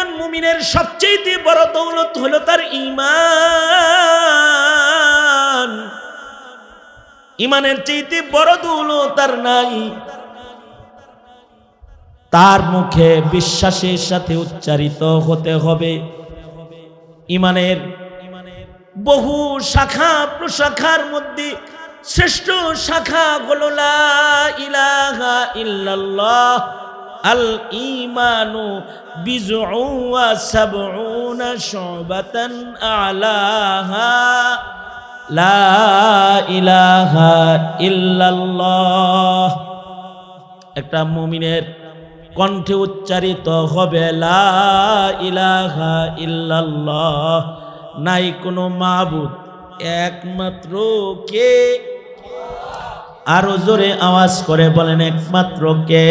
একজন মুমিনের সবচেয়ে বড় দৌলত হলো তার ঈমান। ঈমানের চাইতে বড় দৌলত আর নাই। তার মুখে বিশ্বাসের সাথে উচ্চারিত হতে হবে। ঈমানের বহু শাখা প্রশাখার মধ্যে শ্রেষ্ঠ শাখা হলো লা ইলাহা ইল্লাল্লাহ। আল ঈমানু বিজউন ওয়া সাবউনা শুবাতান আলাহা লা ইলাহা ইল্লাল্লাহ। একটা মুমিনের কণ্ঠে উচ্চারিত হবে লা ইলাহা ইল্লাল্লাহ, নাই কোনো মাবুদ একমাত্র কে। আরো জোরে আওয়াজ করে বলেন একমাত্র কে?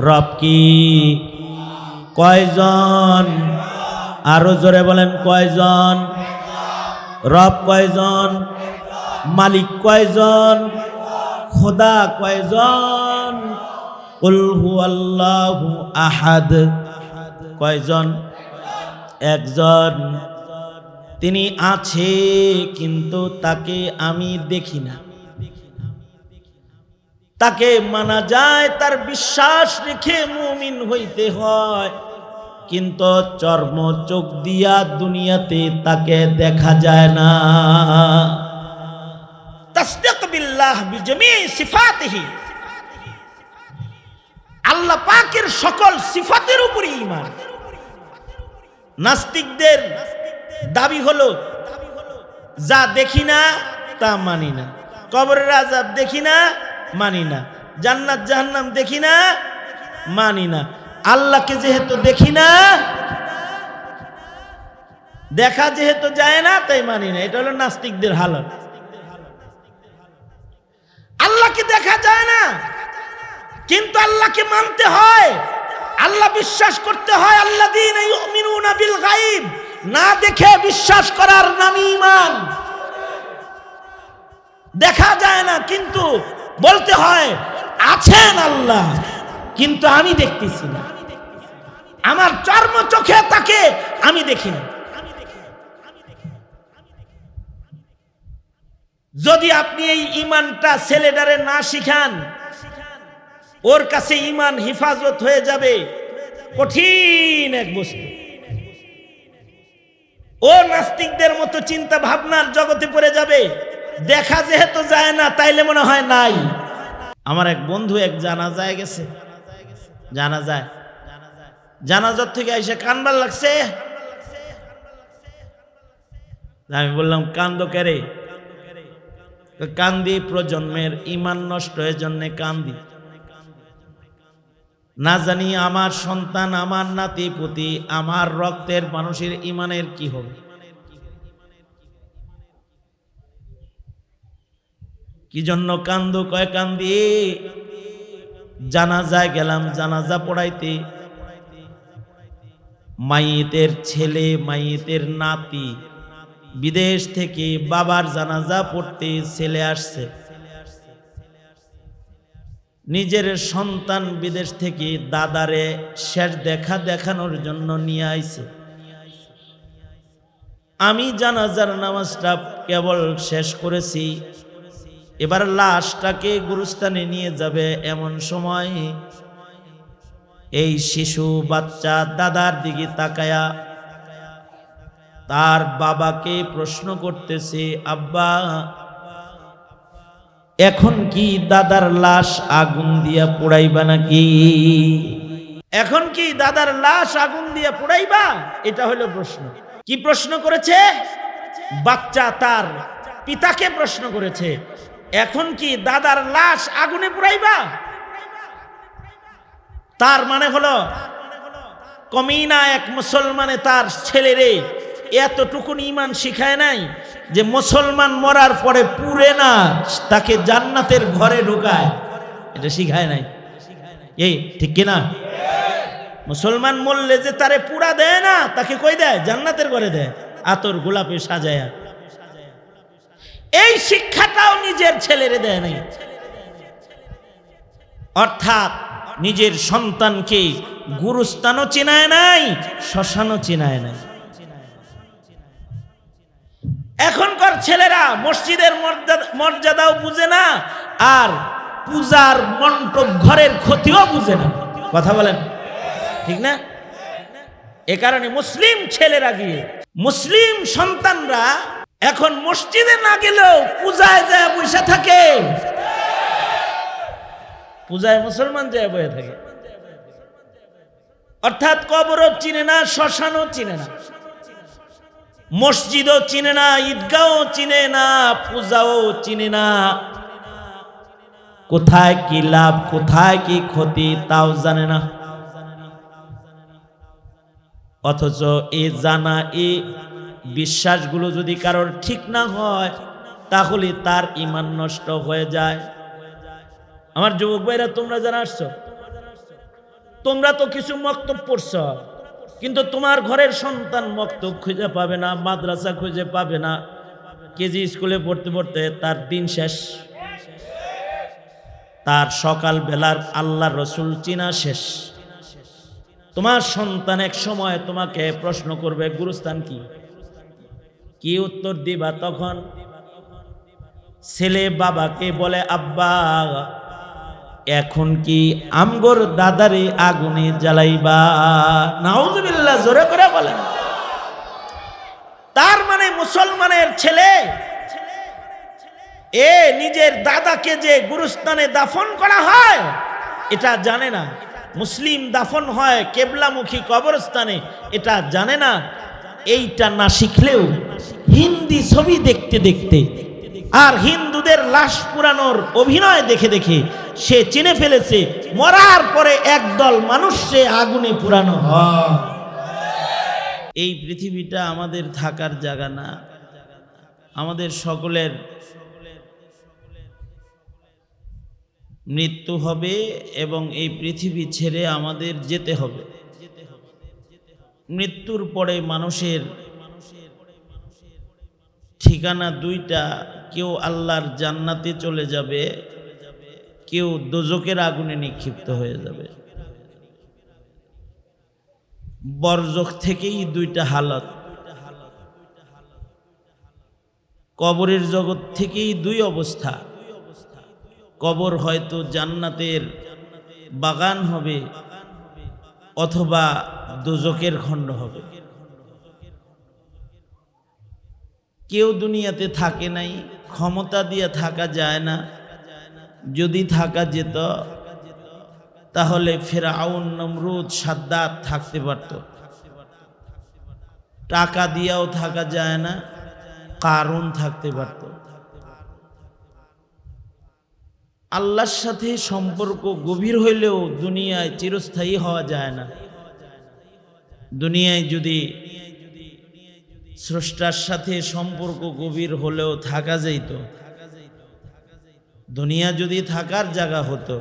রব কি? কয়জন? আরো জোরে বলেন কয়জন? রব কয়জন? মালিক কয়জন? খোদা কয়জন? কুল হুয়াল্লাহু আহাদ কয়জন? একজন। তিনি আছে কিন্তু তাকে আমি দেখি না। তাকে মানা যায়, তার বিশ্বাস রেখে মুমিন হইতে হয়, কিন্তু চর্ম চোখ দিয়া দুনিয়াতে তাকে দেখা যায় না। তাসদীক বিল্লাহ বিজামি সিফাতিহি, আল্লাহ পাকের সকল সিফাতের উপরে ঈমান। নাস্তিকদের দাবি হলো যা দেখি না তা মানি না, কবরের আযাব দেখি না মানি না, জান্নাত জাহান্নাম দেখি না মানি না, আল্লাহকে যেহেতু দেখি না, দেখা যেহেতু যায় না তাই মানি না। এটা হলো নাস্তিকদের হালত। আল্লাহকে দেখা যায় না কিন্তু আল্লাহকে মানতে হয়, আল্লাহ বিশ্বাস করতে হয়। আল্লাযীনা ইউমিনুনা বিল গায়ব, না দেখে বিশ্বাস করার নামই ঈমান। দেখা যায় না কিন্তু বলতে হয় আছেন আল্লাহ, কিন্তু আমি দেখতেছি না, আমার চর্ম চোখে তাকে আমি দেখি না। যদি আপনি এই ঈমানটা ছেলেটারে না শিখান, ওর কাছে ঈমান হিফাজত হয়ে যাবে কঠিন এক বস্তু। ও নাস্তিকদের মতো চিন্তা ভাবনার জগতে পড়ে যাবে। দেখা যেহেতু যায় না তাইলে মনে হয় নাই। আমার এক বন্ধু এক জানাজায় গেছে, জানাজার থেকে এসে কানবার লাগছে। আমি বললাম কান্দো কেরে? কান্দি প্রজন্মের ঈমান নষ্ট হয়ে জন্য কান্দি। না জানি আমার সন্তান, আমার নাতি পুতি, আমার রক্তের মানুষের ঈমানের কি হবে। কি জন্য কান্দো? কয় কান্দি জানাজায় গেলাম, জানাজা পড়াইতে, মাইয়েতের ছেলে মাইয়েতের নাতি বিদেশ থেকে বাবার জানাজা পড়তে ছেলে আসছে, নিজের সন্তান বিদেশ থেকে দাদারে শেষ দেখা দেখানোর জন্য নিয়ে আইছে। আমি জানাজার নামাজটা কেবল শেষ করেছি, এবার লাশটাকে গুরুস্থানে নিয়ে যাবে এমন সময় এই শিশু বাচ্চা দাদার দিকে তাকায়া তার বাবাকে প্রশ্ন করতেছে, আব্বা এখন কি দাদার লাশ আগুন দিয়া পোড়াইবা নাকি? এখন কি দাদার লাশ আগুন দিয়া পোড়াইবা? এটা হলো প্রশ্ন। কি প্রশ্ন করেছে? বাচ্চা তার পিতাকে প্রশ্ন করেছে, এখন কি দাদার লাশ আগুনে পোড়াইবা? তার মানে হলো কমিনা এক মুসলমানে তার ছেলেরে এতটুকুন ঈমান শিখায় নাই যে মুসলমান মরার পরে পুড়ে না তাকে জান্নাতের ঘরে ঢুকায়, এটা শিখায় নাই। এই ঠিক কিনা? মুসলমান মরলে যে তারে পুরা দেয় না, তাকে কই দেয়? জান্নাতের ঘরে দেয়, আতর গোলাপে সাজায়া। এই শিক্ষাটাও নিজের ছেলেরে দেয় নাই। অর্থাৎ নিজের সন্তানকে গুরুস্থানও চিনায় নাই, শ্মশানও চিনায় নাই। এখনকার ছেলেরা মসজিদের মর্যাদাও বুঝে না, আর পূজার মণ্ডপ ঘরের ক্ষতিও বুঝে না। কথা বলেন ঠিক না? এ কারণে মুসলিম ছেলেরা গিয়ে, মুসলিম সন্তানরা এখন মসজিদে না গেলেও পূজায় যায় বসে থাকে। পূজায় মুসলমান যায় বসে থাকে, অর্থাৎ কবরও চিনে না, শ্মশানও চিনে না, মসজিদও চিনে না, ঈদগাহও চিনে না, পূজাও চিনে না। কোথায় কি লাভ, কোথায় কি ক্ষতি তাও জানে না। অথচ এই জানা, এই বিশ্বাসগুলো যদি কারোর ঠিক না হয় তাহলে তার ঈমান নষ্ট হয়ে যায়। আমার যুবক ভাইরা, তোমরা যারা আসছো, তোমরা তো কিছু মক্তব পড়ছ, কিন্তু তোমার ঘরের সন্তান মক্তব খুঁজে পাবে না, মাদ্রাসা খুঁজে পাবে না। কেজি স্কুলে পড়তে পড়তে তার দিন শেষ, তার সকাল বেলার আল্লাহ রসুল চিনা শেষ। তোমার সন্তান এক সময় তোমাকে প্রশ্ন করবে গুরুস্থান কি, কি উত্তর দিবা? তখন ছেলে বাবাকে বলে, আব্বা এখন কি আমগর দাদারে আগুনে জ্বালাইবা? নাউজুবিল্লাহ, জোরে করে বলেন। তার মানে মুসলমানের ছেলে নিজের দাদাকে যে গুরুস্থানে দাফন করা হয় এটা জানে না। মুসলিম দাফন হয় কেবলামুখী কবরস্থানে, এটা জানে না। এইটা না শিখলেও হিন্দি ছবি দেখতে দেখতে আর হিন্দুদের লাশ পুরানোর অভিনয় দেখে দেখে সে চিনে ফেলেছে মরার পরে একদল মানুষ সে আগুনে পুরানো হয়। এই পৃথিবীটা আমাদের থাকার জায়গা না, আমাদের সকলের মৃত্যু হবে এবং এই পৃথিবী ছেড়ে আমাদের যেতে হবে। মৃত্যুর পরে মানুষের ঠিকানা দুইটা, কেউ আল্লাহর জান্নাতে চলে যাবে, কেউ দোজকের আগুনে নিক্ষিপ্ত হয়ে যাবে। বরজখ থেকেই দুইটা হালত, কবরের জগৎ থেকেই দুই অবস্থা। কবর হয়তো জান্নাতের বাগান হবে অথবা দোজকের খণ্ড হবে। কেউ দুনিয়াতে থাকে নাই, ক্ষমতা দিয়ে থাকা যায় না। যদি থাকা যেত তাহলে ফেরাউন, নমরুদ, সাদ্দাত থাকতে পারত। টাকা দিয়েও থাকা যায় না, কারুন থাকতে পারত। আল্লাহর সাথে সম্পর্ক গভীর হইলেও দুনিয়ায় চিরস্থায়ী হওয়া যায় না। দুনিয়ায় যদি স্রষ্টার সাথে সম্পর্ক গভীর হলেও থাকা যাইত, দুনিয়া যদি থাকার জায়গা হতো,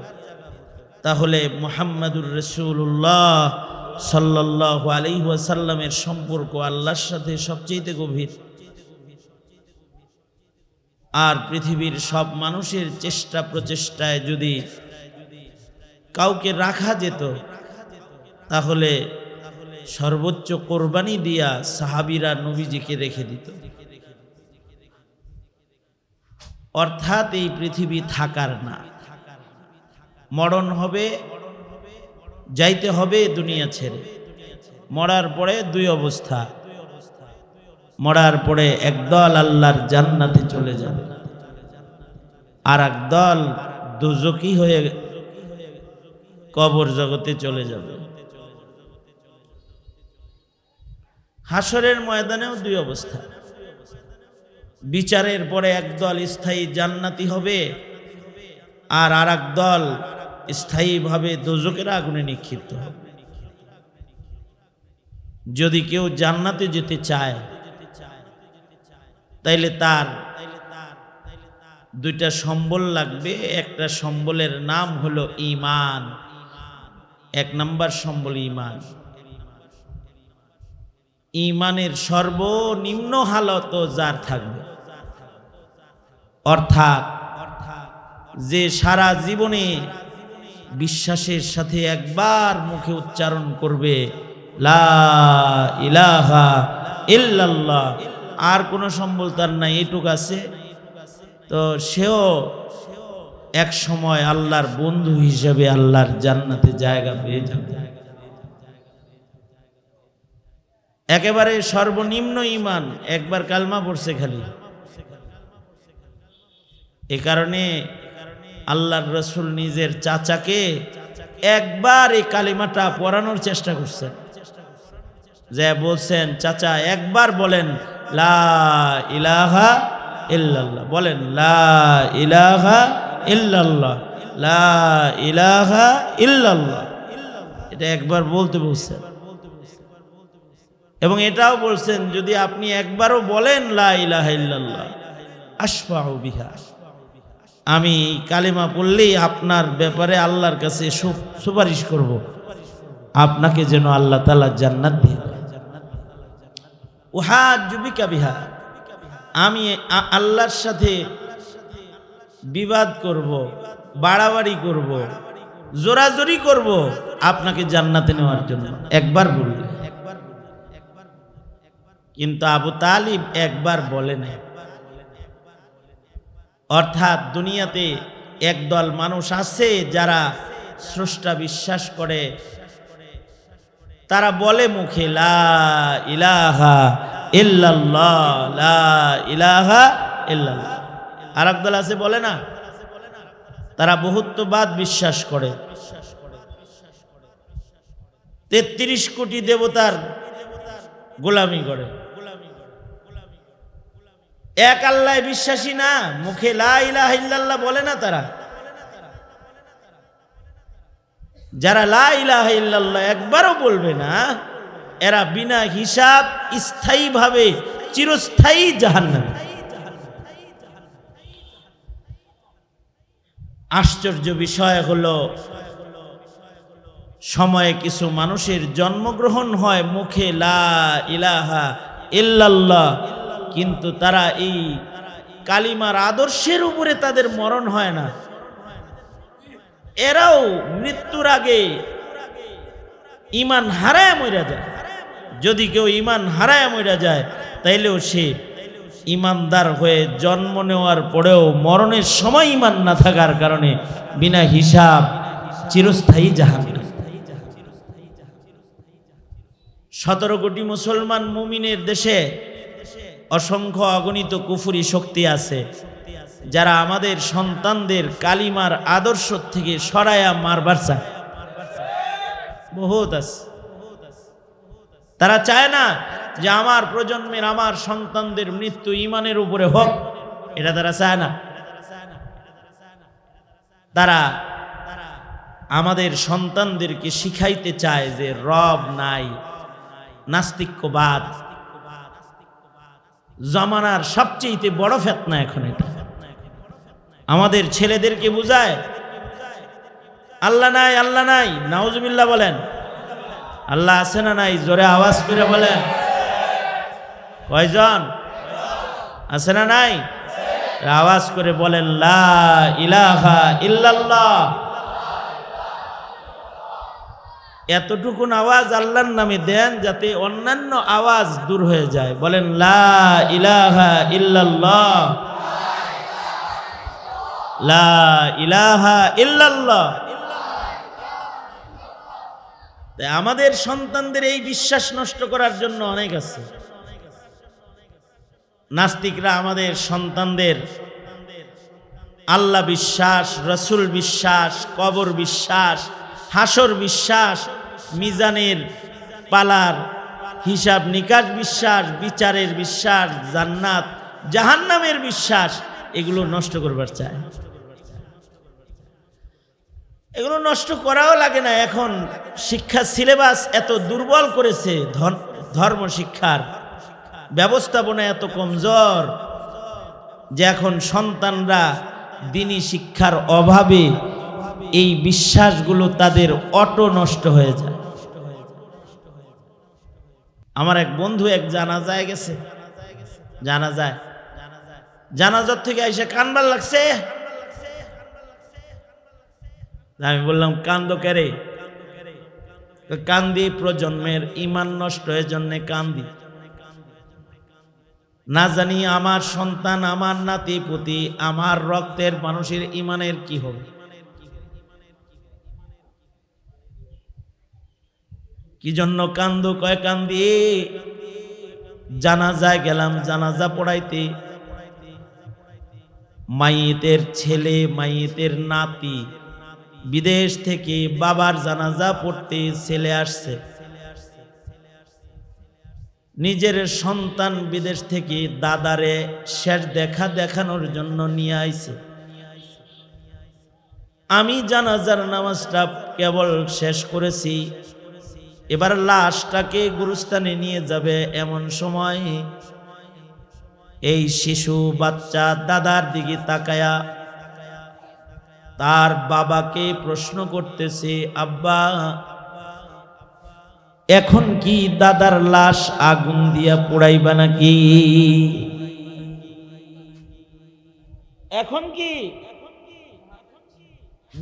তাহলে মুহাম্মাদুর রাসূলুল্লাহ সাল্লাল্লাহু আলাইহি ওয়াসাল্লামের সম্পর্ক আল্লাহর সাথে সবচেয়ে গভীর। আর পৃথিবীর সব মানুষের চেষ্টা প্রচেষ্টায় যদি কাউকে রাখা যেত, তাহলে সর্বোচ্চ কোরবানি দিয়া সাহাবীরা নবীজিকে রেখে দিত। অর্থাৎ এই পৃথিবী থাকার না, মরণ হবে, যাইতে হবে দুনিয়া ছেড়ে। মরার পরে দুই অবস্থা, মরার পরে একদল আল্লাহর জান্নাতে চলে যাবে, আর একদল দোজখী হয়ে কবর জগতে চলে যাবে। হাসরের ময়দানেও দুই অবস্থা। বিচারের পরে একদল স্থায়ী জান্নাতি হবে, আর একদল স্থায়ীভাবে দোজখের আগুনে নিক্ষিপ্ত হবে। যদি কেউ জান্নাতে যেতে চায় তাইলে তার দুইটা সম্বল লাগবে। একটা সম্বলের নাম হলো ঈমান। এক নাম্বার সম্বল ঈমান। ঈমানের সর্বনিম্ন হালত যার থাকবে, অর্থাৎ যে সারা জীবনে বিশ্বাসের সাথে একবার মুখে উচ্চারণ করবে লা ইলাহা ইল্লাল্লাহ, আর কোনো সম্বল তার নাই, এইটুক আছে, তো সেও এক সময় আল্লাহর বন্ধু হিসেবে আল্লাহর জান্নাতে জায়গা পেয়ে যাবে। একেবারে সর্বনিম্ন ঈমান, একবার কালমা পড়ছে খালি। এ কারণে আল্লাহর রাসূল নিজের চাচাকে একবার এই কালিমাটা পড়ানোর চেষ্টা করছেন, যে বলছেন চাচা একবার বলেন লা ইলাহা ইল্লাল্লাহ, বলেন লা ইলাহা ইল্লাল্লাহ, লা ইলাহা ইল্লাল্লাহ, এটা একবার বলতে বলছেন। এবং এটাও বলছেন যদি আপনি একবারও বলেন লা ইলাহা ইল্লাল্লাহ আশফাউ বিহা, আমি কালিমা পড়লেই আপনার ব্যাপারে আল্লাহর কাছে সুপারিশ করব, আপনাকে যেন আল্লাহ তাআলা জান্নাত দিয়ে দেয়। উহাজ্জু বিকা বিহা, আমি আল্লাহর সাথে বিবাদ করব, বাড়াবাড়ি করব, জোরাজোরি করব আপনাকে জান্নাতে নেওয়ার জন্য, একবার বললে। কিন্তু আবু তালিব একবার বলে না। অর্থাৎ দুনিয়াতে একদল মানুষ আছে যারা স্রষ্টা বিশ্বাস করে, তারা বলে মুখে লা ইলাহা ইল্লাল্লাহ, লা ইলাহা ইল্লাল্লাহ। আর একদল আছে বলে না, তারা বহুত্ববাদ বিশ্বাস করে, ৩৩ কোটি দেবতার গোলামি করে, এক আল্লাহ বিশ্বাসী না, মুখে লা ইলাহা ইল্লাল্লাহ বলে না। তারা যারা লা ইলাহা ইল্লাল্লাহ একবারও বলবে না, এরা বিনা হিসাব স্থায়ীভাবে চিরস্থায়ী জাহান্নামে। আশ্চর্য বিষয় হলো, সময়ে কিছু মানুষের জন্মগ্রহণ হয় মুখে লা ইলাহা ইল্লাল্লাহ, কিন্তু তারা এই কালিমার আদর্শের উপরে তাদের মরণ হয় না। এরাও মৃত্যুর আগে ঈমান হারায় মরে যায়। যদি কেউ ঈমান হারায় মরে যায়, তাইলেও সে ঈমানদার হয়ে জন্ম নেওয়ার পরেও মরণের সময় ঈমান না থাকার কারণে বিনা হিসাব চিরস্থায়ী জাহান্নামে। 17 কোটি মুসলমান মুমিনের দেশে অসংখ্য অগণিত কুফরি শক্তি আছে, যারা আমাদের সন্তানদের কালিমার আদর্শ থেকে সরায়া মারবার চায়। বহুত আছে, তারা চায় না যে আমার প্রজন্মের, আমার সন্তানদের মৃত্যু ঈমানের উপরে হোক, এটা তারা চায় না। তারা আমাদের সন্তানদেরকে শিখাইতে চায় যে রব নাই, নাস্তিক্যবাদ জামানার সবচেয়ে বড় ফিতনা এখন এটা। আমাদের ছেলেদেরকে বুঝায় আল্লাহ নাই, আল্লাহ নাই, নাউজুবিল্লাহ বলেন। আল্লাহ আছে না নাই? জোরে আওয়াজ করে বলেন। কয়জন আছে না নাই? আওয়াজ করে বলেন লা ইলাহা ইল্লাল্লাহ। এতটুকুন আওয়াজ আল্লাহর নামে দেন যাতে অন্যান্য আওয়াজ দূর হয়ে যায়। বলেন লা ইলাহা ইল্লাল্লাহ, লা ইলাহা ইল্লাল্লাহ। আমাদের সন্তানদের এই বিশ্বাস নষ্ট করার জন্য অনেক আছে। নাস্তিকরা আমাদের সন্তানদের আল্লাহ বিশ্বাস, রসুল বিশ্বাস, কবর বিশ্বাস, হাসর বিশ্বাস, মিজানের পালার হিসাব নিকাশ বিশ্বাস, বিচারের বিশ্বাস, জান্নাত জাহান্নামের বিশ্বাস, এগুলো নষ্ট করবার চায়। এগুলো নষ্ট করাও লাগে না। এখন শিক্ষা সিলেবাস এত দুর্বল করেছে, ধর্ম শিক্ষার ব্যবস্থাপনা এত কমজোর যে এখন সন্তানরা দিনী শিক্ষার অভাবে এই বিশ্বাসগুলো তাদের অটো নষ্ট হয়ে যায়। আমার এক বন্ধু এক জানাজায় গেছে, জানাজার থেকে এসে কানবার লাগছে, আমি বললাম কান্দো কেরে? কান্দি প্রজন্মের ইমান নষ্ট হয়ে জন্যে কান্দি। না জানি আমার সন্তান, আমার নাতি পুতি, আমার রক্তের মানুষের ইমানের কি হবে। কি জন্য কান্দো? কয় কান্দি জানাজায় গেলাম, জানাজা পড়াইতে, মাইয়েতের ছেলে মাইয়েতের নাতি বিদেশ থেকে বাবার জানাজা পড়তে ছেলে আসছে, নিজের সন্তান বিদেশ থেকে দাদারে শেষ দেখা দেখানোর জন্য নিয়ে আইছে। আমি জানাজার নামাজটা কেবল শেষ করেছি, এবার লাশটাকে গুরুস্থানে নিয়ে যাবে এমন সময় এই শিশু বাচ্চা দাদার দিকে তাকায়া তার বাবাকে প্রশ্ন করতেছে, আব্বা এখন কি দাদার লাশ আগুন দিয়া পোড়াইবা নাকি? এখন কি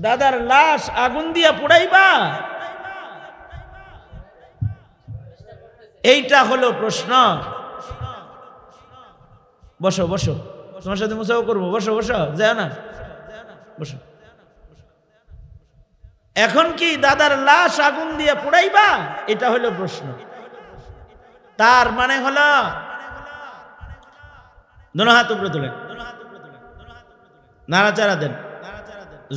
দাদার লাশ আগুন দিয়া পোড়াইবা? এইটা হলো প্রশ্ন। বসো বসো, তোমার সাথে মুসাফা করবো, বসো বসো, যায় না, বসো। এখন কি দাদার লাশ আগুন দিয়ে পোড়াইবা? এটা হলো প্রশ্ন। তার মানে হলো, দোনো হাত উপরে তোলেন, নাড়াচাড়া দেন,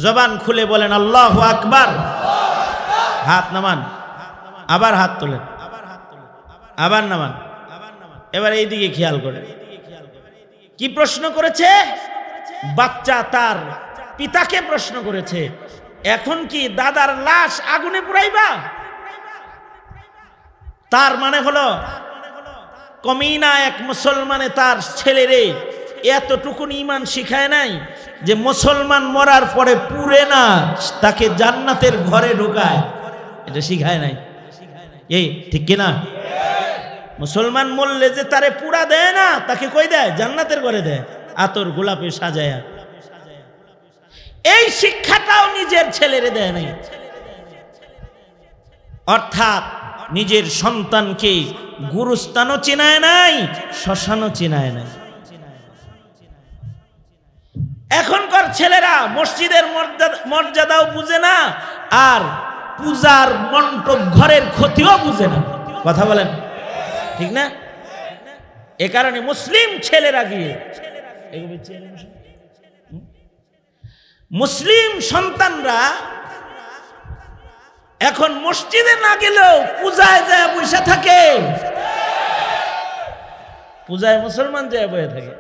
জবান খুলে বলেন আল্লাহু আকবার, হাত নামান, আবার হাত তোলেন, আবার নামান। এবার এই দিকে খেয়াল করেন, কি প্রশ্ন করেছে? বাচ্চা তার পিতাকে প্রশ্ন করেছে, এখন কি দাদার লাশ আগুনে পুড়াইবা? তার মানে হলো কমিনা এক মুসলমানে তার ছেলেরে এতটুকু ইমান শিখায় নাই যে মুসলমান মরার পরে পুড়ে না তাকে জান্নাতের ঘরে ঢোকায়, এটা শিখায় নাই। এই ঠিক কিনা? মুসলমান মরলে যে তারে পুরা দেয় না, তাকে কই দেয়? জান্নাতের ঘরে দেয়, আতর গোলাপে সাজায়া। এই শিক্ষাটাও নিজের ছেলেরে দেয় নাই। অর্থাৎ নিজের সন্তানকে গুরুস্থানও চিনায় নাই, শ্মশানও চিনায় নাই। এখনকার ছেলেরা মসজিদের মর্যাদাও বুঝে না, আর পূজার মণ্ডপ ঘরের ক্ষতিও বুঝে না। কথা বলেন ঠিক না? এ কারণে মুসলিম ছেলেরা গিয়ে, মুসলিম সন্তানরা এখন মসজিদে না গেলেও পূজায় যায় বসে থাকে। পূজায় মুসলমান যায় বসে থাকে,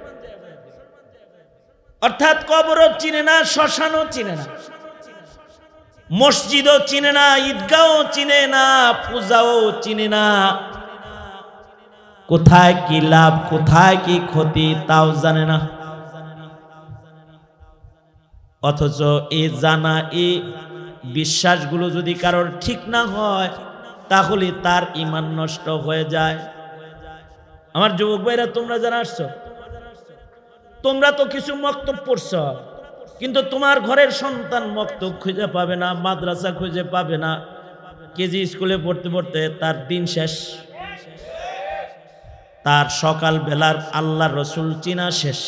অর্থাৎ কবরও চিনে না, শ্মশানও চিনে না, মসজিদও চিনে না, ঈদগাহও চিনে না, পূজাও চিনে না। কোথায় কি লাভ, কোথায় কি ক্ষতি তাও জানে না। অথচ এই জানা, এই বিশ্বাসগুলো যদি কারোর ঠিক না হয় তাহলে তার ঈমান নষ্ট হয়ে যায়। আমার যুবক ভাইরা, তোমরা যারা আসছো, তোমরা তো কিছু মক্তব পড়ছ, কিন্তু তোমার ঘরের সন্তান মক্তব খুঁজে পাবে না, মাদ্রাসা খুঁজে পাবে না। কেজি স্কুলে পড়তে পড়তে তার দিন শেষ, তার সকাল বেলার আল্লাহ রসুল চিনা শেষ।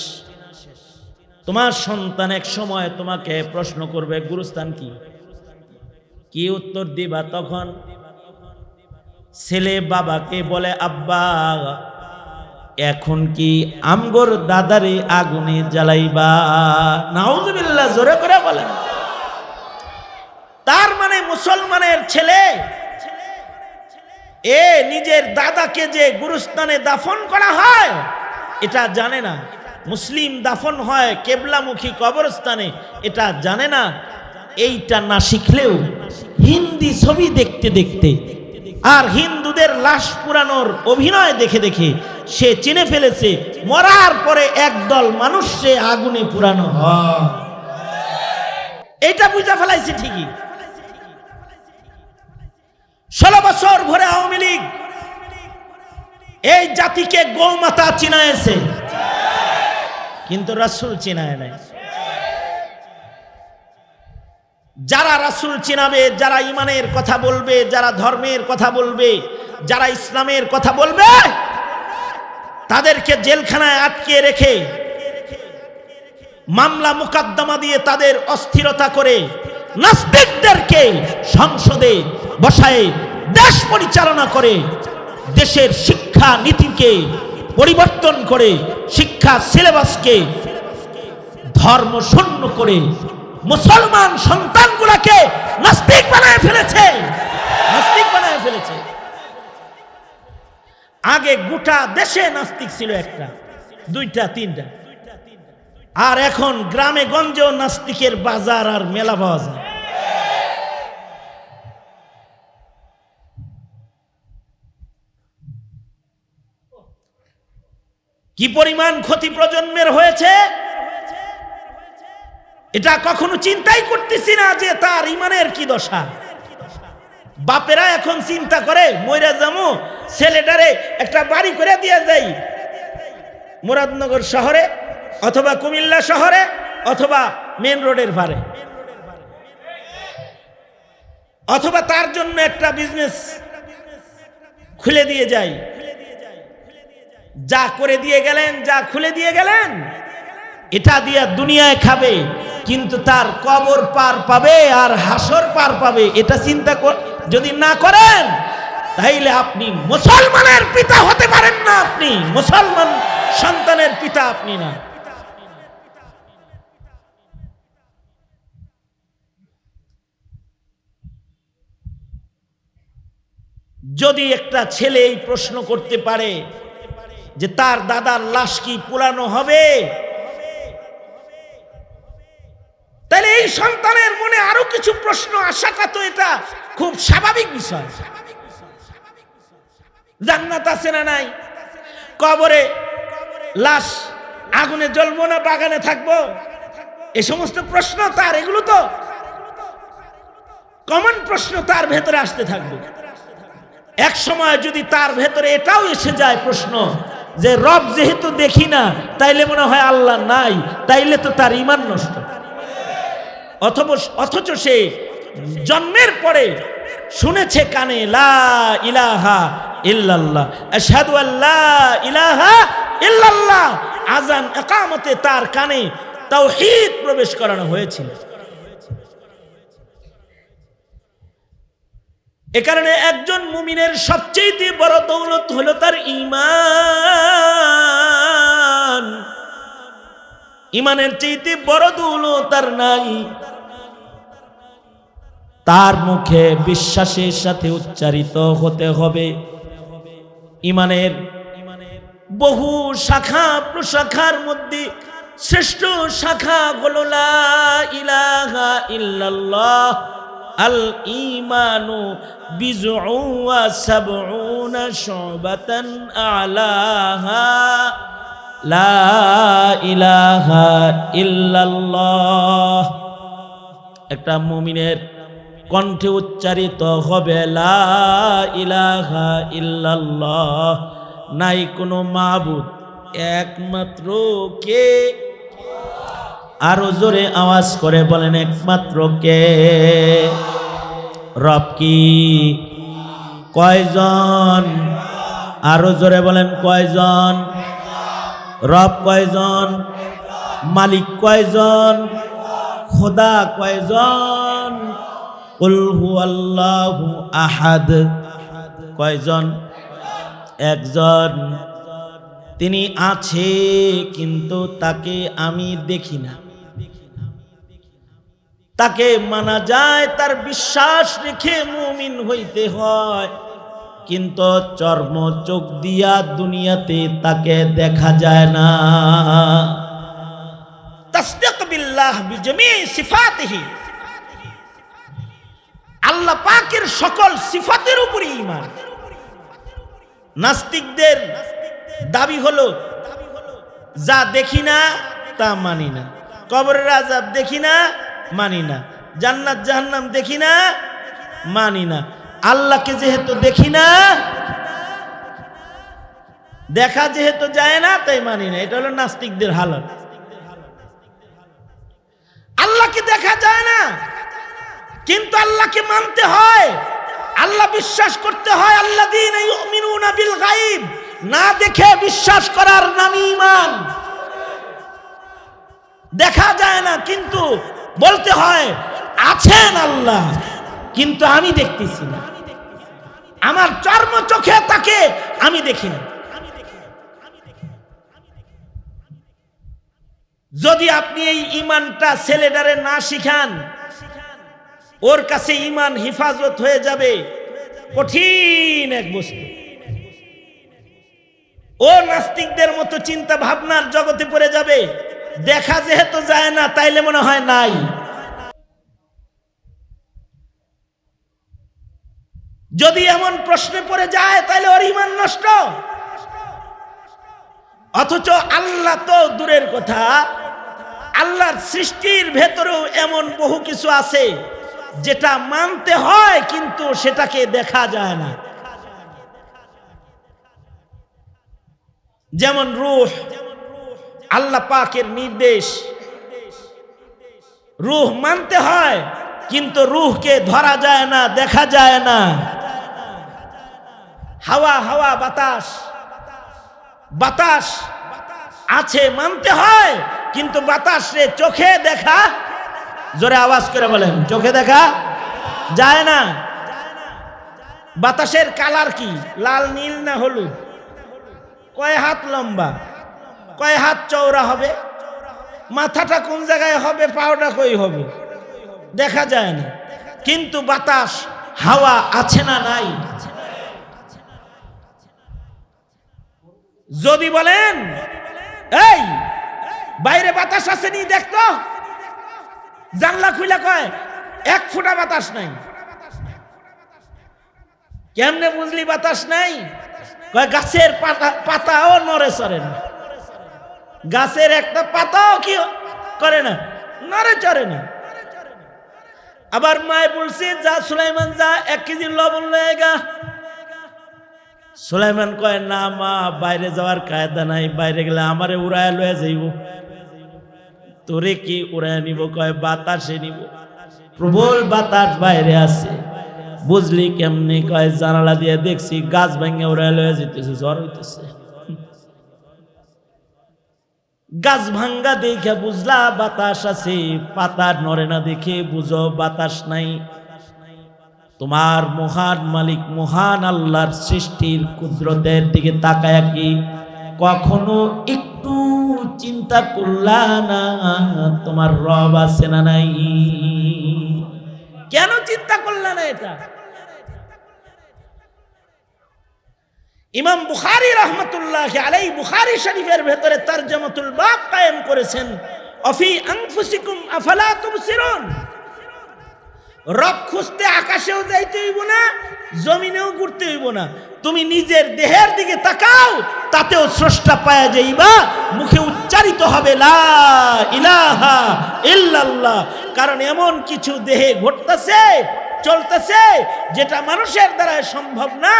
তোমার সন্তান এক সময় তোমাকে প্রশ্ন করবে গুরুস্থান কি? কি উত্তর দিবা তখন? ছেলে বাবাকে বলে, আব্বা এখন কি আমগর দাদারে আগুনে জ্বালাইবা? নাউজুবিল্লাহ, জোরে করে বলেন। তার মানে মুসলমানের ছেলে নিজের দাদাকে যে গুরুস্থানে দাফন করা হয় এটা জানে না। মুসলিম দাফন হয় কেবলামুখী কবরস্থানে, এটা জানে না। এইটা না শিখলেও হিন্দি ছবি দেখতে দেখতে আর হিন্দুদের লাশ পুরানোর অভিনয় দেখে দেখে সে চিনে ফেলেছে মরার পরে একদল মানুষ সে আগুনে পুরানো হয়। এটা বুঝা ফেলাইছে ঠিকই। 16 বছর ধরে আওয়ামী লীগ এই জাতিকে গৌমাতা চিনায়েছে, কিন্তু রাসূল চিনায় নাই। যারা রাসূল চিনাবে, যারা ইমানের কথা বলবে, যারা ধর্মের কথা বলবে, যারা ইসলামের কথা বলবে, তাদেরকে জেলখানায় আটকে রেখে মামলা মুকদ্দমা দিয়ে তাদের অস্থিরতা করে নাস্তিকদেরকে সংসদে বসায় দেশ পরিচালনা করে দেশের শিক্ষা নীতিকে পরিবর্তন করে শিক্ষা সিলেবাসকে ধর্ম শূন্য করে মুসলমান সন্তানগুলোকে নাস্তিক বানায় ফেলেছে, নাস্তিক বানায় ফেলেছে। আগে গোটা দেশে নাস্তিক ছিল একটা, দুইটা, তিনটা, আর এখন গ্রামে গঞ্জেও নাস্তিকের বাজার আর মেলা পাওয়া যায়। কি পরিমাণ ক্ষতি প্রজন্মের হয়েছে এটা কখনো চিন্তাই করতেছি না যে তার ইমানের কি দশা। বাপেরা এখন চিন্তা করে মইরা যামু, ছেলেটারে একটা বাড়ি করে দিয়ে যাই মুরাদনগর শহরে অথবা কুমিল্লা শহরে অথবা মেন রোডের পারে, অথবা তার জন্য একটা বিজনেস খুলে দিয়ে যাই। যা করে দিয়ে গেলেন, যা খুলে দিয়ে গেলেন, এটা দিয়ে দুনিয়ায় খাবে, কিন্তু তার কবর পার পাবে আর হাসর পার পাবে। এটা চিন্তা যদি না করেন তাইলে আপনি মুসলমানের পিতা হতে পারেন না, আপনি মুসলমান সন্তানের পিতা আপনি না। যদি একটা ছেলে এই প্রশ্ন করতে পারে যে তার দাদার লাশ কি পোড়ানো হবে, তাহলে এই সন্তানের মনে আরো কিছু প্রশ্ন আসাটা তো এটা খুব স্বাভাবিক বিষয়। জান্নাত আছে না নাই, কবরে লাশ আগুনে জ্বলবো না বাগানে থাকবো, এই সমস্ত প্রশ্ন তার, এগুলো তো কমন প্রশ্ন তার ভেতরে আসতে থাকবে। এক সময় যদি তার ভেতরে এটাও এসে যায় প্রশ্ন যে রব যেহেতু দেখি না তাইলে মনে হয় আল্লাহ নাই, তাইলে তো তার ঈমান নষ্ট। অথচ সে জন্মের পরে শুনেছে কানে লা ইলাহা ইল্লাল্লাহ, আশহাদু আল্লা ইলাহা ইল্লাল্লাহ, আযান ইকামতে তার কানে তাওহীদ প্রবেশ করানো হয়েছিল। এ কারণে একজন মুমিনের সবচেয়ে বড় দৌলত হলো তার ঈমান। ঈমানের চাইতে বড় দৌলত আর নাই। তার মুখে বিশ্বাসের সাথে উচ্চারিত হতে হবে। ঈমানের বহু শাখা প্রশাখার মধ্যে শ্রেষ্ঠ শাখা হলো লা ইলাহা ইল্লাল্লাহ। আল ঈমানু বিজউ ওয়া সাবউনা শুবাতান আলাহা লা ইলাহা ইল্লাল্লাহ। একটা মুমিনের কণ্ঠে উচ্চারিত হবে লা ইলাহা ইল্লাল্লাহ, নাই কোনো মাবুদ একমাত্র কে। আরো জোরে আওয়াজ করে বলেন একমাত্র কে। রব কি? কয়জন? আরো জোরে বলেন কয়জন? রব কয়জন? মালিক কয়জন? খোদা কয়জন? কুল হুয়াল্লাহু আহাদ কয়জন? একজন। তিনি আছে কিন্তু তাকে আমি দেখি না। তাকে মানা যায়, তার বিশ্বাস রেখে মুমিন হইতে হয়, কিন্তু চর্ম চোখ দিয়া দুনিয়াতে তাকে দেখা যায় না। তাসদীক বিল্লাহ বিজামি সিফাতিহি, আল্লাহ পাকের সকল সিফাতের উপরে ঈমান। নাস্তিকদের দাবি হলো যা দেখি না তা মানি না, কবরের আযাব দেখি না মানি না, জান্নাত জাহান্নাম দেখি না মানি না, আল্লাহকে যেহেতু দেখি না, দেখা যেহেতু যায় না তাই মানি না। এটা হলো নাস্তিকদের হালত। আল্লাহকে দেখা যায় না, কিন্তু আল্লাহকে মানতে হয়, আল্লাহ বিশ্বাস করতে হয়। আল্লাযীনা ইউমিনুনা বিল গায়ব, না দেখে বিশ্বাস করার নামই ঈমান। দেখা যায় না কিন্তু বলতে হয় আছেন আল্লাহ, কিন্তু আমি দেখতেছি না, আমার চর্ম চোখে তাকে আমি দেখি না। যদি আপনি এই ঈমানটা ছেলেটারে না শিখান, ওর কাছে ঈমান হিফাজত হয়ে যাবে কঠিন এক বস্তু। ও নাস্তিকদের মতো চিন্তা ভাবনার জগতে পড়ে যাবে। দেখা যেহেতু যায় না তাইলে মনে হয় নাই। যদি এমন প্রশ্নে পড়ে যায় তাহলে ওর ঈমান নষ্ট। অথচ আল্লাহ তো দূরের কথা, আল্লাহর সৃষ্টির ভেতরেও এমন বহু কিছু আছে যেটা মানতে হয় কিন্তু সেটাকে দেখা যায় না। যেমন রূহ, আল্লাহ পাকের নির্দেশ, রূহ মানতে হয় কিন্তু রূহকে ধরা যায় না, দেখা যায় না। হাওয়া, হাওয়া বাতাস, বাতাস আছে মানতে হয় কিন্তু বাতাসে চোখে দেখা, জোরে আওয়াজ করে বলেন, চোখে দেখা যায় না। বাতাসের কালার কি? লাল, নীল না হলুদ? কয় হাত লম্বা, কয় হাত চওড়া হবে, মাথাটা কোন জায়গায় হবে, পাওটা কই হবে, দেখা যায় না। কিন্তু বাতাস, হাওয়া আছে না নাই? যদি বলেন এই বাইরে বাতাস আসেনি দেখতো, জানলা খুলে কয় এক ফোঁটা বাতাস নাই। কেমনে বুঝলি বাতাস নাই? কয় গাছের পাতাও নড়ে চড়ে না, গাছের একটা পাতাও কি করে না, নড়ে চড়ে না। আবার মায় বলছে যা সুলাইমান যা 1 কেজি লবণ লয়ে গা। সুলাইমান কয় না মা, বাইরে যাওয়ার কায়দা নাই, বাইরে গেলে আমারে উড়ায় লয়ে যাইব। তোরে কি উড়ায় নিব? কয় বাতাসে নিব। প্রবল বাতাস বাইরে আছে। বুঝলি কেমনে? কয় জানালা দিয়ে দেখছি গাছ ভাঙে উড়ায় লয়ে যেতেছে, ঝড় হইতেছে। গাছ ভাঙ্গা দেখে বুঝলা বাতাস আছে, পাতা নড়ে না দেখে বুঝো বাতাস নাই। তোমার মহান মালিক, মহান আল্লাহর সৃষ্টির কুদরতের দিকে তাকায় কি কখনো একটু চিন্তা করলা না তোমার রব আছে না নাই? কেন চিন্তা করলা না এটা? ইমাম বুখারী রাহমাতুল্লাহি আলাইহি বুখারী শরীফের ভেতরে তরজমাতুল বাব কায়েম করেছেন, অফি আনফুসিকুম আফালা তুবসিরুন। রব খুঁজতে আকাশেও যাইতে হইব না, জমিনেও ঘুরতে হইব না, তুমি নিজের দেহের দিকে তাকাও, তাতেও স্রষ্টা পাওয়া যাইবা। মুখে উচ্চারিত হবে লা ইলাহা ইল্লাল্লাহ, কারণ এমন কিছু দেহে ঘটতেছে, চলতেছে যেটা মানুষের দ্বারা সম্ভব না।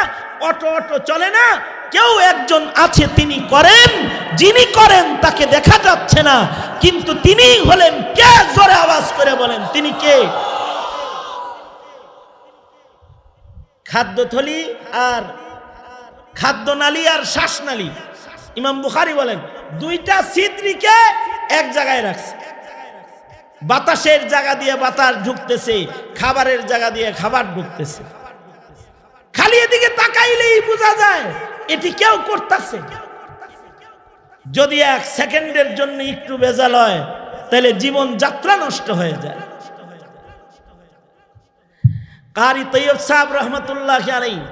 অটো অটো চলে না, কেউ একজন আছে তিনি করেন, যিনি করেন তাকে দেখা যাচ্ছে না, কিন্তু তিনি হলেন কে? জোরে আওয়াজ করে বলেন, তিনি কে? খাদ্যথলি আর খাদ্যনালী আর শ্বাসনালী, ইমাম বুখারী বলেন দুইটা ছিদ্রকে এক জায়গায় রাখছে। বাতাসের জায়গা দিয়ে বাতাস ঢুকতেছে, খাবারের জায়গা দিয়ে খাবার ঢুকতেছে। খালি এদিকে তাকাইলেই বোঝা যায় এটি কেউ করতেছে। যদি 1 সেকেন্ডের জন্য একটু ভেজাল হয় তাহলে জীবন যাত্রা নষ্ট হয়ে যায়। কারি তৈয়ব সাহেব রহমতুল্লাহি আলাইহি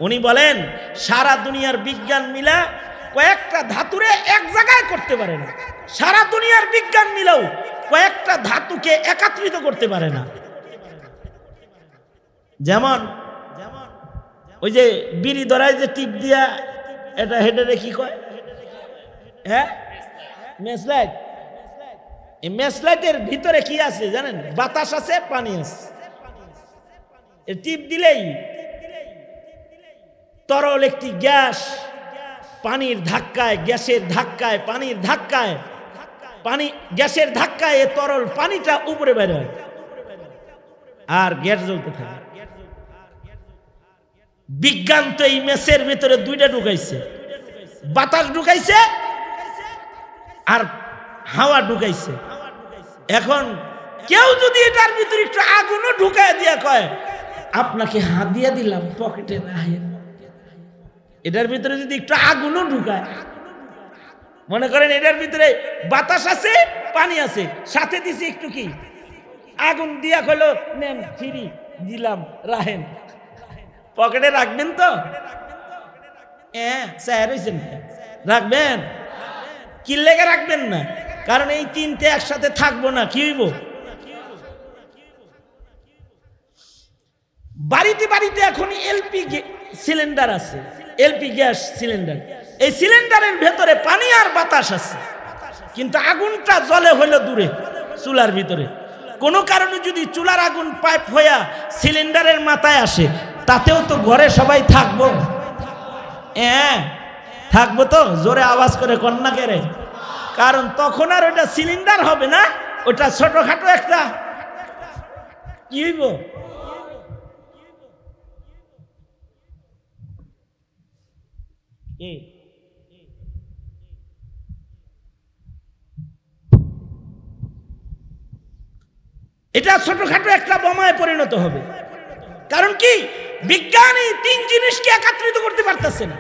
উনি বলেন সারা দুনিয়ার বিজ্ঞান মিলা কয়েকটা ধাতুরে এক জায়গায় করতে পারে না। সারা দুনিয়ার বিজ্ঞান মিলাও কয়েকটা ধাতুকে একত্রিত করতে পারে না। যেমন ওই যে বিড়ি ধরায় যে টিপ দিয়া এটা হেডে কি কয়, হ্যাঁ, মেসলাইট। এই মেসলাইটের ভিতরে কি আছে জানেন? বাতাস আছে, পানি আছে। টিপ দিলেই তরল একটি গ্যাস পানির ধাক্কায়, গ্যাসের ধাক্কায়, পানির ধাক্কায়, গ্যাসের ধাক্কায় এ তরল পানিটা উপরে বের হয়। আর গ্যাস জ্বলতে থাকে। বিজ্ঞান তো এই মেসের ভিতরে দুইটা ঢুকাইছে, বাতাস ঢুকাইছে আর হাওয়া ঢুকাইছে। এখন কেউ যদি এটার ভিতরে একটু আগুনও ঢুকায় দিয়া কয় আপনাকে হাত দিয়ে দিলাম পকেটে রাখেন, এটার ভিতরে যদি একটু আগুনও ঢুকায়, মনে করেন এটার ভিতরে বাতাস আছে পানি আছে, সাথে দিছি একটু কি আগুন দিয়া কইলো নেন ফ্রি দিলাম রাখেন, পকেটে রাখবেন তো? স্যার হয়েছেন রাখবেন? কি লেগে রাখবেন না? কারণ এই তিনটে একসাথে থাকবো না, কি হইব? বাড়িতে বাড়িতে এখন এলপি সিলিন্ডার আছে, এলপি গ্যাস সিলিন্ডার। এই সিলিন্ডারের ভেতরে পানি আর বাতাস আছে, কিন্তু আগুনটা জ্বলে হইলো দূরে চুলার ভিতরে। কোনো কারণে যদি চুলার আগুন পাইপ হইয়া সিলিন্ডারের মাথায় আসে, তাতেও তো ঘরে সবাই থাকবো, থাকবো তো? জোরে আওয়াজ করে কন্যা কেড়ে, কারণ তখন আর ওটা সিলিন্ডার হবে না, ওটা ছোটখাটো একটা কি হইব? এটা ছোটখাটো একটা বোমায় পরিণত হবে। কারণ কি? বিজ্ঞানী তিন জিনিসকে একত্রিত করতে পারতেছে না।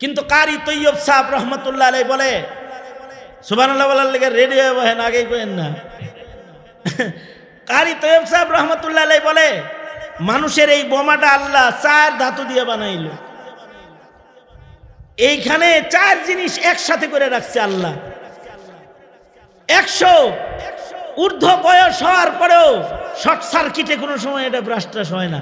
কিন্তু কারি তৈয়ব সাহেব রহমতুল্লাহ আলাইহি বলে, সুবহানাল্লাহ বলার লেগে রেডি হয়ে বহেন, আগেই কইেন না। কারি তৈয়ব সাহেব রহমতুল্লাহ আলাইহি বলে, মানুষের এই বোমাটা আল্লাহ 4 ধাতু দিয়ে বানাইল। এইখানে 4 জিনিস একসাথে করে রাখছে আল্লাহ। 100 ঊর্ধ্ব বয়স হওয়ার পরেও শর্ট সার্কিটে কোনো সময় এটা ব্রাস্টাস হয় না।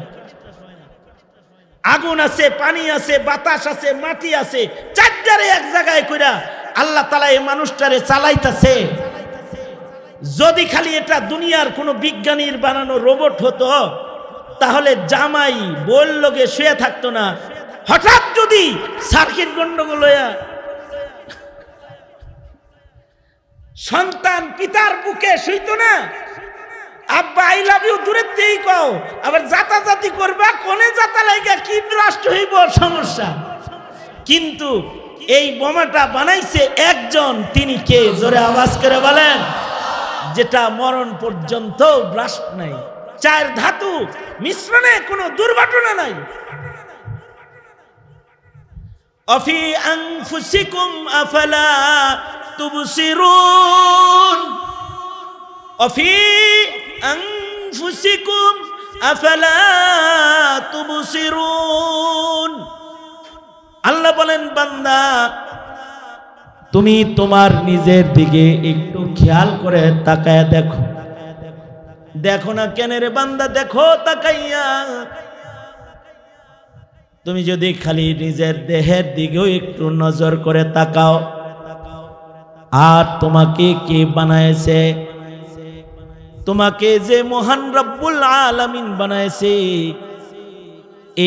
আগুন আছে, পানি আছে, বাতাস আছে, মাটি আছে, 4টারে এক জায়গায় কইরা আল্লাহ তাআলা এই মানুষটারে চালাইতাছে। যদি খালি এটা দুনিয়ার কোনো বিজ্ঞানীর বানানো রোবট হতো, তাহলে জামাই বউর লগে শুয়ে থাকতো না। হঠাৎ যদি সার্কিট গন্ডগোল হইয়া সন্তান পিতার বুকে শুইতো না, আব্বা আই লাভ ইউ দূরের থেকেই কও, আবার জাতাজাতি করবা, কোনে জাতা লাইগা কি ব্লাস্ট হইব, সমস্যা। কিন্তু এই বোমাটা বানাইছে একজন, তিনি কে? জোরে আওয়াজ করে বলেন। যেটা মরণ পর্যন্ত ব্লাস্ট নাই, 4 ধাতু মিশ্রণে কোনো দুর্ঘটনা নাই। অফি আনফুসিকুম আফালা তুবসিরুন, অফি আনফুসিকুম আফালা তুবসিরুন। আল্লাহ বলেন, বান্দা তুমি তোমার নিজের দিকে একটু খেয়াল করে তাকায় দেখো। দেখো না কেন রে বান্দা? দেখো তাকাইয়া। তুমি যদি খালি নিজের দেহের দিকেও একটু নজর করে তাকাও, আর তোমাকে কে বানায়েছে, তোমাকে যে মহান রব্বুল আলামিন বানায়েছে,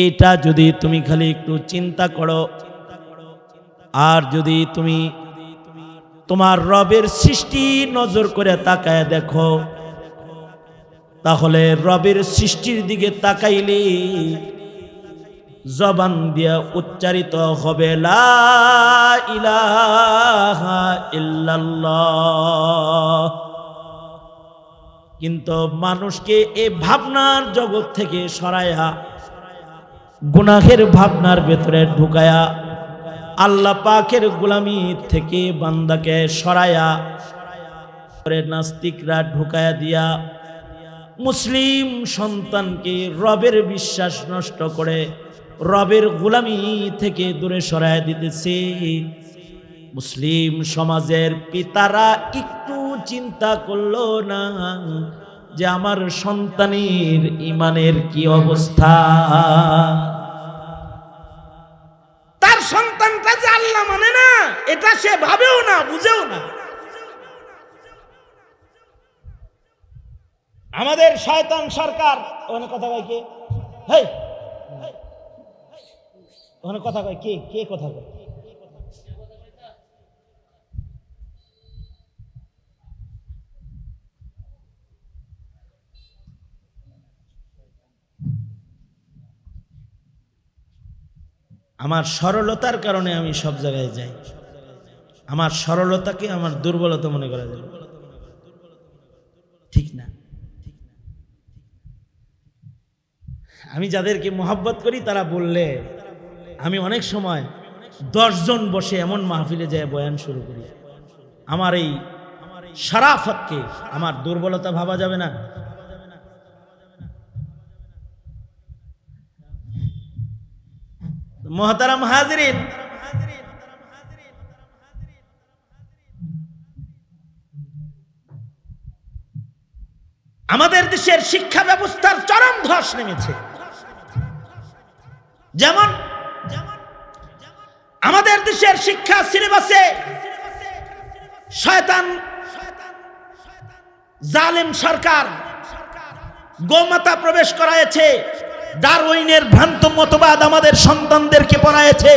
এটা যদি তুমি খালি একটু চিন্তা করো, আর যদি তুমি তোমার রবের সৃষ্টি নজর করে তাকায় দেখো, তাহলে রবের সৃষ্টির দিকে তাকাইলে জবান দিয়া উচ্চারিত হবে লা ইলাহা ইল্লাল্লাহ। কিন্তু মানুষকে এই ভাবনার জগৎ থেকে সরায়া, গুনাহের ভাবনার ভেতরে ঢুকায়া, আল্লাহ পাকের গোলামি থেকে বান্দাকে সরায়া করে নাস্তিকরা ঢুকায়া দিয়া মুসলিম সন্তানকে রবের বিশ্বাস নষ্ট করে রবের গোলামি থেকে দূরে সরায় দিতেছে। মুসলিম সমাজের পিতারা একটু চিন্তা করলো না যে আমার সন্তানের ইমানের কি অবস্থা, তার সন্তানটা যে আল্লাহ মানে না, এটা সে ভাবেও না, বুঝেও না। আমাদের শয়তান সরকার ওখানে কথা কয় কে? হেই, ওখানে কথা কয় কে? কে কথা কয়? আমার সরলতার কারণে আমি সব জায়গায় যাই। আমার সরলতাকে আমার দুর্বলতা মনে করা যায়, ঠিক না? আমি যাদেরকে মহব্বত করি তারা বললে আমি অনেক সময় 10 জন বসে এমন মাহফিলে যায় বয়ান শুরু করি। আমার এই শরাফতকে আমার দুর্বলতা ভাবা যাবে না। মুহতারাম হাজিরিন, আমাদের দেশের শিক্ষা ব্যবস্থার চরম ধস নেমেছে। যেমন আমাদের দেশের শিক্ষা সিলেবাসে শয়তান জালেম সরকার গোমাতা প্রবেশ করায়েছে, ডারউইনের ভ্রান্ত মতবাদ আমাদের সন্তানদেরকে পড়ায়েছে,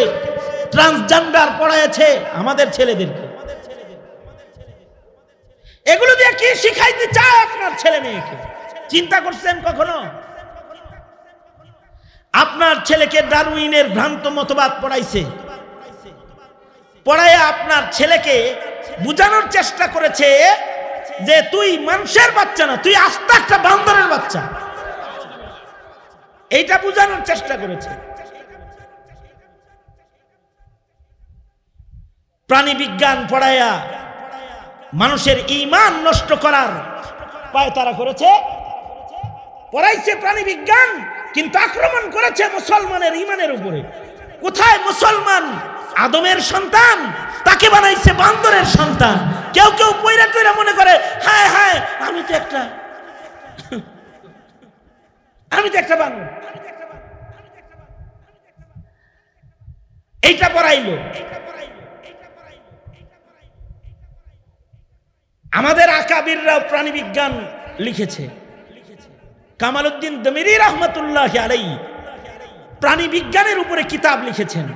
ট্রান্সজেন্ডার পড়ায়েছে আমাদের ছেলেদেরকে। এগুলো দিয়ে কি শিখাইতে চায় আপনার ছেলে মেয়েকে? চিন্তা করছেন কখনো? আপনার ছেলেকে ডারউইনের ভ্রান্ত মতবাদ পড়াইছে, পড়াইয়া আপনার ছেলেকে বুঝানোর চেষ্টা করেছে যে তুই মানুষের বাচ্চা না, তুই আস্তে একটা বান্দরের বাচ্চা। এইটা বুঝানোর চেষ্টা করেছে। প্রাণী বিজ্ঞান পড়াইয়া মানুষের ঈমান নষ্ট করার পায় তারা করেছে। পড়াইছে প্রাণী বিজ্ঞান, কিন্তু আক্রমণ করেছে মুসলমানের ঈমানের উপরে। কোথায় মুসলমান আদমের সন্তান, তাকে বানাইছে বান্দরের সন্তান। কেউ কেউ পয়রা টয়রা মনে করে হায় হায় আমি তো একটা বান্দর। এইটা পড়াইলো। আমাদের আকাবিররাও প্রাণী বিজ্ঞান লিখেছে। কামালউদ্দিন দমিরি রহমতুল্লাহ আলাইহি প্রাণী বিজ্ঞানের উপরে কিতাব লিখেছেন।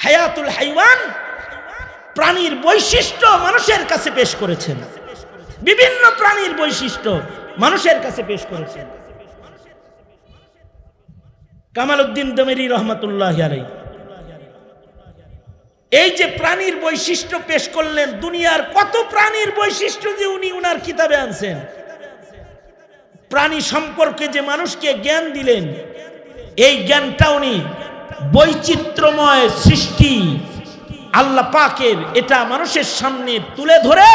হায়াতুল হাইওয়ান, প্রাণীর বৈশিষ্ট্য মানুষের কাছে পেশ করেছেন। বিভিন্ন প্রাণীর বৈশিষ্ট্য মানুষের কাছে পেশ করেছেন কামালউদ্দিন দমিরি রহমতুল্লাহ আলাইহি। এই যে প্রাণীর বৈশিষ্ট্য পেশ করলেন, দুনিয়ার কত প্রাণীর বৈশিষ্ট্য যে উনি উনার কিতাবে আনছেন। প্রাণী সম্পর্কে যে মানুষকে জ্ঞান দিলেন, এই জ্ঞানটা উনি বৈচিত্র্যময় সৃষ্টি আল্লাহ পাকের, এটা মানুষের সামনে তুলে ধরে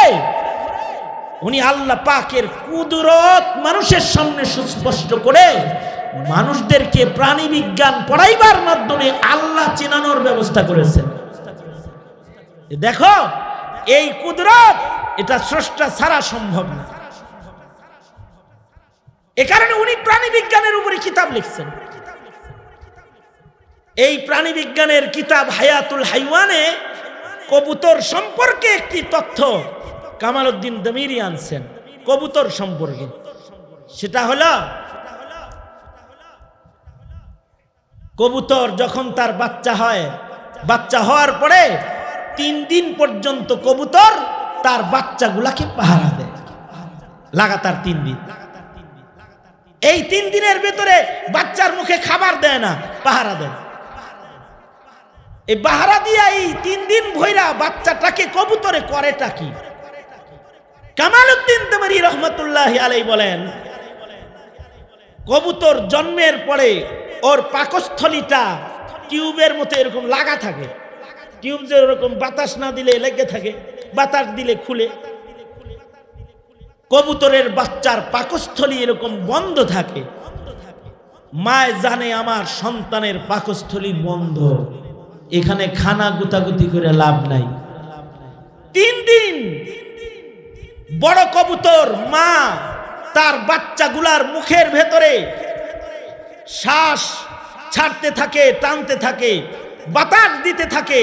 উনি আল্লাহ পাকের কুদরত মানুষের সামনে সুস্পষ্ট করে মানুষদেরকে প্রাণী বিজ্ঞান পড়াইবার মাধ্যমে আল্লাহ চেনানোর ব্যবস্থা করেছেন। দেখো এই কুদরত, এটা স্রষ্টা ছাড়া সম্ভব না। এ কারণে উনি প্রাণী বিজ্ঞানের উপরে কিতাব লিখছেন। এই প্রাণী বিজ্ঞানের কিতাব হায়াতুল হাইওয়ানে কবুতর সম্পর্কে একটি তথ্য কামালউদ্দিন দমিরি আনছেন কবুতর সম্পর্কে। সেটা হলো কবুতর যখন তার বাচ্চা হয়, বাচ্চা হওয়ার পরে 3 দিন পর্যন্ত কবুতর তার বাচ্চাগুলাকে পাহারা দেয়, লাগাতার 3 দিন। এই 3 দিনের ভেতরে বাচ্চার মুখে খাবার দেয় না, পাহারা দেয়। এই পাহারা দিয়া এই 3 দিন ভৈরা বাচ্চাটাকে কবুতরে করেটা কি? কামালউদ্দিন দমিরি রহমতুল্লাহ আলাইহি বলেন, কবুতর জন্মের পরে ওর পাকস্থলীটা টিউবের মতো এরকম লাগা থাকে। টিউব যে এরকম বাতাস না দিলে লেগে থাকে, বাতাস দিলে খুলে। কবুতরের বাচ্চার পাকস্থলী এরকম বন্ধ থাকে। মায় জানে আমার সন্তানের পাকস্থলী বন্ধ, এখানে খানা গুতাগুতি করে লাভ নাই। 3 দিন বড় কবুতর মা তার বাচ্চাগুলার মুখের ভেতরে শ্বাস ছাড়তে থাকে, টানতে থাকে, বাতাস দিতে থাকে,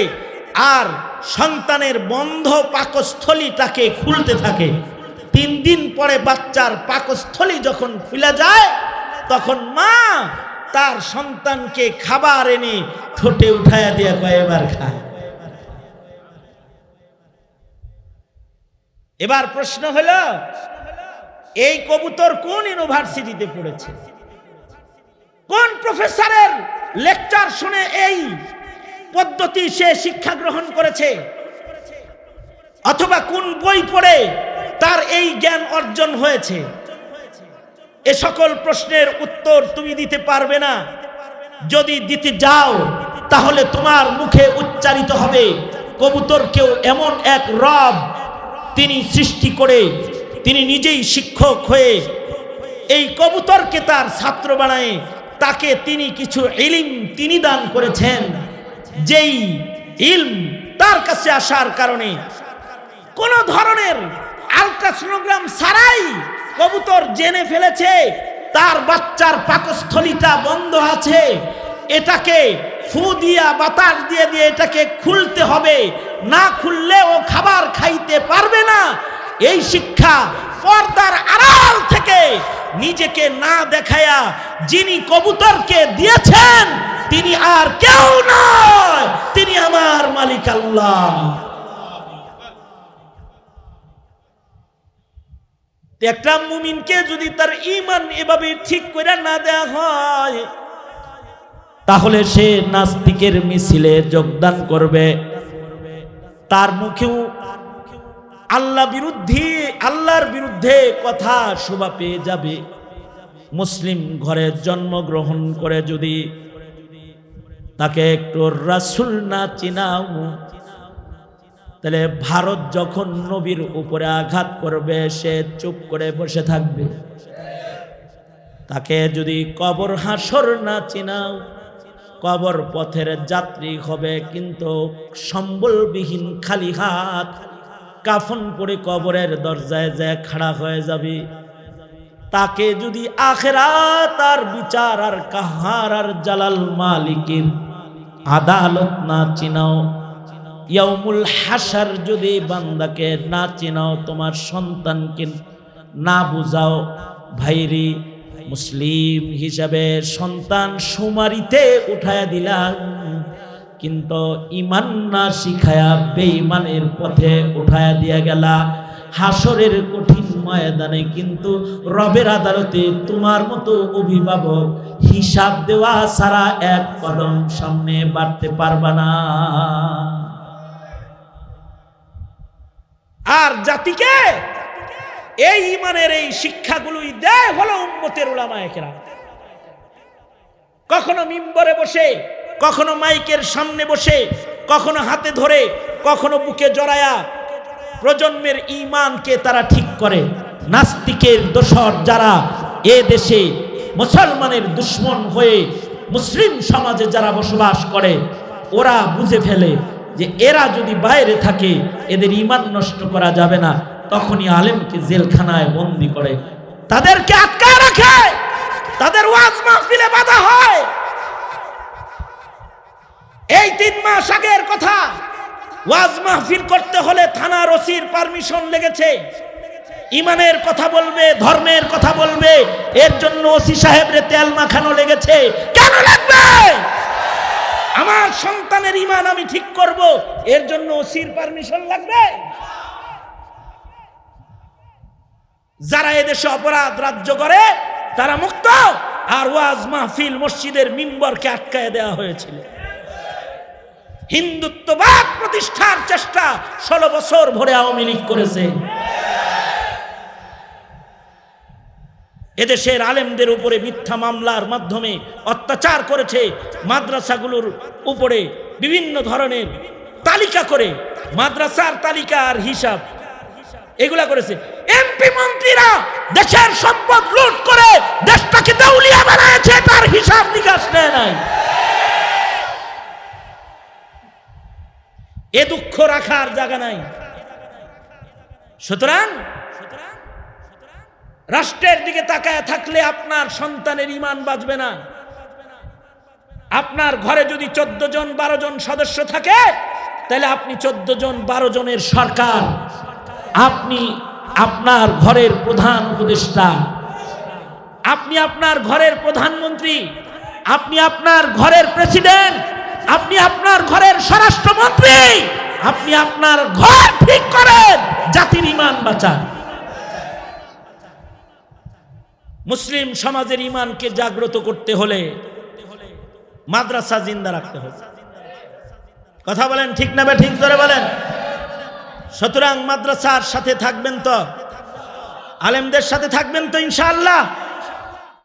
আর সন্তানের বন্ধ পাকস্থলীটাকে খুলতে থাকে। 3 দিন পরে বাচ্চার পাকস্থলী যখন খুলে যায়, তখন মা তার সন্তানকে খাবার এনে ঠোঁটে উঠায়া দিয়া কয় এবার খায়। এবার প্রশ্ন হলো, এই কবুতর কোন ইউনিভার্সিটিতে পড়েছে? কোন প্রফেসরের লেকচার শুনে এই পদ্ধতি সে শিক্ষা গ্রহণ করেছে, অথবা কোন বই পড়ে তার এই জ্ঞান অর্জন হয়েছে, এ সকল প্রশ্নের উত্তর তুমি দিতে পারবে না। যদি দিতে যাও তাহলে তোমার মুখে উচ্চারিত হবে কবুতরকেও এমন এক রব তিনি সৃষ্টি করে, তিনি নিজেই শিক্ষক হয়ে এই কবুতরকে তার ছাত্র বানায়, তাকে তিনি কিছু ইলম তিনি দান করেছেন, যেই ইলম তার কাছে আসার কারণে কোন ধরনের আলট্রাসোনোগ্রাম ছাড়াই কবুতর জেনে ফেলেছে তার বাচ্চার পাকস্থলীটা বন্ধ আছে, এটাকে ফু দিয়া বাতাস দিয়ে দিয়ে এটাকে খুলতে হবে, না খুললে ও খাবার খাইতে পারবে না। এই শিক্ষা পর্দার আড়াল থেকে নিজেকে না দেখায়া যিনি কবুতরকে দিয়েছেন তিনি আর কেউ নয়, তিনি আমার মালিক আল্লাহ। একটা মুমিনকে যদি তার ঈমান এভাবে ঠিক করে না দেয়া হয় তাহলে সে নাস্তিকের মিছিলে যোগদান করবে, তার মুখেও আল্লাহর বিরুদ্ধে কথা শোভা পেয়ে যাবে। মুসলিম ঘরে জন্মগ্রহণ করে যদি তাকে একটু রাসূল না চিনাও, তাহলে ভারত যখন নবীর উপরে আঘাত করবে সে চুপ করে বসে থাকবে। তাকে যদি কবর হাসর না চিনাও, কবর পথের যাত্রী হবে কিন্তু সম্বলবিহীন খালি হাত কাফন পরে কবরের দরজায় যায় খাড়া হয়ে যাবে। তাকে যদি আখিরাত আর বিচার আর কাহার আর জালাল মালিকের আদালত না চিনাও, ইয়াউমুল হাসার যদি বান্দাকে না চিনাও, তোমার সন্তানকে না বুঝাও, ভাইরি মুসলিম হিসাবে সন্তান শুমারিতে উঠায়া দিলাম, কিন্তু ইমান না শিখায়া বেঈমানের পথে উঠায়া দিয়া গেলা। হাসরের কঠিন ময়দানে কিন্তু রবের আদালতে তোমার মতো অভিভাবক হিসাব দেওয়া ছাড়া এক কদম সামনে বাড়তে পারবা না। আর জাতিকে এই ইমানের এই শিক্ষাগুলোই দেয় হলো উম্মতের উলামায়ে কেরাম। কখনো মিম্বরে বসে, কখনো মাইকের সামনে বসে, কখনো হাতে ধরে, কখনো বুকে জড়ায়া প্রজন্মের ঈমানকে তারা ঠিক করে। নাস্তিকের দোসর যারা এ দেশে মুসলমানের দুশ্মন হয়ে মুসলিম সমাজে যারা বসবাস করে, ওরা বুঝে ফেলে যে এরা যদি বাইরে থাকে এদের ঈমান নষ্ট করা যাবে না, তখনই আলেমকে জেলখানায় বন্দী করে, তাদেরকে আটকায় রাখে, তাদের ওয়াজ মাহফিলে বাধা হয়। এই 3 মাস আগের কথা, ওয়াজ মাহফিল করতে হলে থানার ওসির পারমিশন লেগেছে। ইমানের কথা বলবে, ধর্মের কথা বলবে, এর জন্য ওসি সাহেবরে তেল মাখানো লেগেছে। কেন লাগবে? আমার সন্তানের ইমান আমি ঠিক করব, এর জন্য ওসির পারমিশন লাগবে? যারা এদেশে অপরাধ রাজ্য করে তারা মুক্ত, আর ওয়াজ মাহফিল মসজিদের মিম্বরকে আটকায় দেওয়া হয়েছিল। হিন্দুত্ববাদ প্রতিষ্ঠার চেষ্টা 16 বছর ভরে আওয়ামী লীগ করেছে। এদেশের আলেমদের উপরে মিথ্যা মামলার মাধ্যমে অত্যাচার করেছে। মাদ্রাসাগুলোর উপরে বিভিন্ন ধরনের তালিকা করে, মাদ্রাসার তালিকা আর হিসাব এগুলা করেছে। এমপি মন্ত্রীরা দেশের সম্পদ লুট করে দেশটাকে দেউলিয়া বানায়েছে, তার হিসাব নিকাশ নেয় নাই। এ দুঃখ রাখার জায়গা নাই। সুতরাং রাষ্ট্রের দিকে তাকায় থাকলে আপনার সন্তানের ঈমান বাঁচবে না। আপনার ঘরে যদি 14 জন 12 জন সদস্য থাকে, তাহলে আপনি 14 জন 12 জনের সরকার, আপনি আপনার ঘরের প্রধান উপদেষ্টা, আপনি আপনার ঘরের প্রধানমন্ত্রী, আপনি আপনার ঘরের প্রেসিডেন্ট, আপনি আপনার ঘরের স্বরাষ্ট্রমন্ত্রী, আপনি আপনার ঘর ঠিক করেন, জাতির ঈমান বাঁচান। মুসলিম সমাজের ঈমানকে জাগ্রত করতে হলে মাদ্রাসা জিন্দা রাখতে হবে। কথা বলেন ঠিক না ঠিক জোরে বলেন। সুতরাং মাদ্রাসার সাথে থাকবেন তো, আলেমদের সাথে থাকবেন তো ইনশাআল্লাহ।